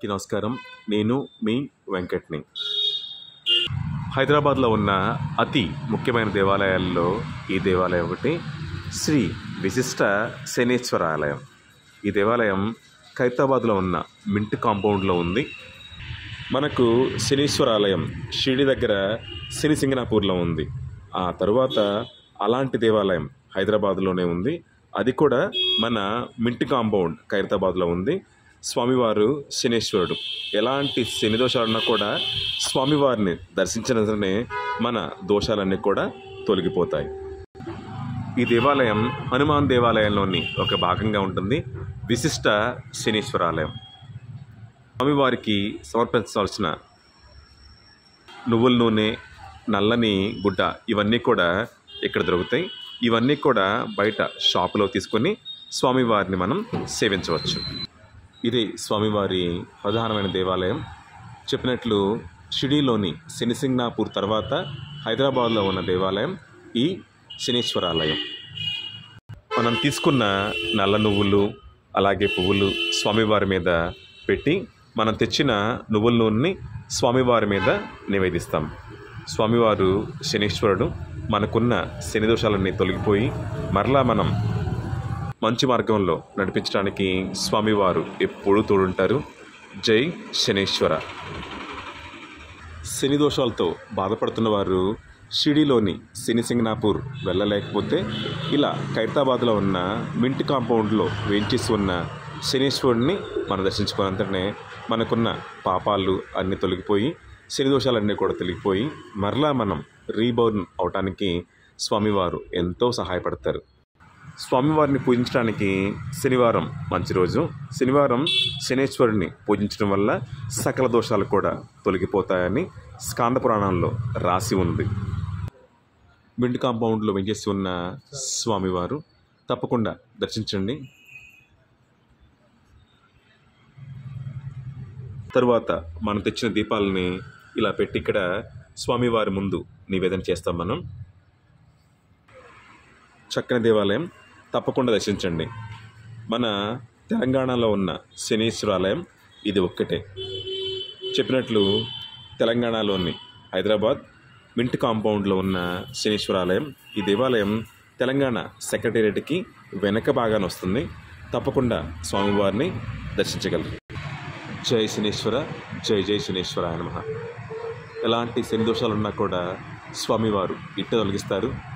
అందరికీ నమస్కారం. నేను మీ వెంకట్ని. హైదరాబాద్లో ఉన్న అతి ముఖ్యమైన దేవాలయాల్లో ఈ దేవాలయం ఒకటి, శ్రీ విశిష్ట శనీశ్వర ఆలయం. ఈ దేవాలయం ఖైరతాబాద్లో ఉన్న మింట్ కాంపౌండ్లో ఉంది. మనకు శనీశ్వర ఆలయం షిరిడి దగ్గర శనిసింగనాపూర్లో ఉంది. ఆ తరువాత అలాంటి దేవాలయం హైదరాబాద్లోనే ఉంది. అది కూడా మన మింట్ కాంపౌండ్ ఖైరతాబాద్లో ఉంది. స్వామివారు శనీశ్వరుడు. ఎలాంటి శని దోషాలున్నా కూడా స్వామివారిని దర్శించిననే మన దోషాలన్నీ కూడా తొలగిపోతాయి. ఈ దేవాలయం హనుమాన్ దేవాలయంలోని ఒక భాగంగా ఉంటుంది. విశిష్ట శనీశ్వర ఆలయం. స్వామివారికి సమర్పించాల్సిన నువ్వుల నూనె, నల్లని గుడ్డ ఇవన్నీ కూడా ఇక్కడ దొరుకుతాయి. ఇవన్నీ కూడా బయట షాపులో తీసుకొని స్వామివారిని మనం సేవించవచ్చు. ఇది స్వామివారి ప్రధానమైన దేవాలయం. చెప్పినట్లు షిరిడీలోని శనిసింగనాపూర్ తర్వాత హైదరాబాద్లో ఉన్న దేవాలయం ఈ శనీశ్వర ఆలయం. మనం తీసుకున్న నల్ల నువ్వులు అలాగే పువ్వులు స్వామివారి మీద పెట్టి మనం తెచ్చిన నువ్వుల నూనెని స్వామివారి మీద నివేదిస్తాం. స్వామివారు శనీశ్వరుడు. మనకున్న శని దోషాలన్నీ తొలగిపోయి మరలా మనం మంచి మార్గంలో నడిపించడానికి స్వామివారు ఎప్పుడూ తోడుంటారు. జై శనీశ్వర. శని దోషాలతో బాధపడుతున్న వారు షిరిడీలోని శనిసింగనాపూర్ వెళ్ళలేకపోతే ఇలా ఖైరతాబాద్లో ఉన్న మింట్ కాంపౌండ్లో వేయించేసి ఉన్న శనీశ్వరుడిని మనం దర్శించుకున్నంతనే మనకున్న పాపాలు అన్నీ తొలగిపోయి శని దోషాలన్నీ కూడా తొలగిపోయి మరలా మనం రీబోర్న్ అవటానికి స్వామివారు ఎంతో సహాయపడతారు. స్వామివారిని పూజించడానికి శనివారం మంచి రోజు. శనివారం శనీశ్వరుని పూజించడం వల్ల సకల దోషాలు కూడా తొలగిపోతాయని స్కాంద పురాణంలో రాసి ఉంది. మింట్ కాంపౌండ్లో వెంచేసి ఉన్న స్వామివారు తప్పకుండా దర్శించండి. తరువాత మనం తెచ్చిన దీపాలని ఇలా పెట్టి ఇక్కడ స్వామివారి ముందు నివేదన చేస్తాం. మనం చక్కని దేవాలయం తప్పకుండా దర్శించండి. మన తెలంగాణలో ఉన్న శనీశ్వర ఆలయం ఇది ఒక్కటే. చెప్పినట్లు తెలంగాణలోని హైదరాబాద్ మింట్ కాంపౌండ్లో ఉన్న శనీశ్వర ఆలయం. ఈ దేవాలయం తెలంగాణ సెక్రటేరియట్కి వెనక భాగాన వస్తుంది. తప్పకుండా స్వామివారిని దర్శించగలరు. జై శనీశ్వర. జై జై శనీశ్వరాయ నమః. ఎలాంటి శని దోషాలున్నా కూడా స్వామివారు ఇట్ట తొలగిస్తారు.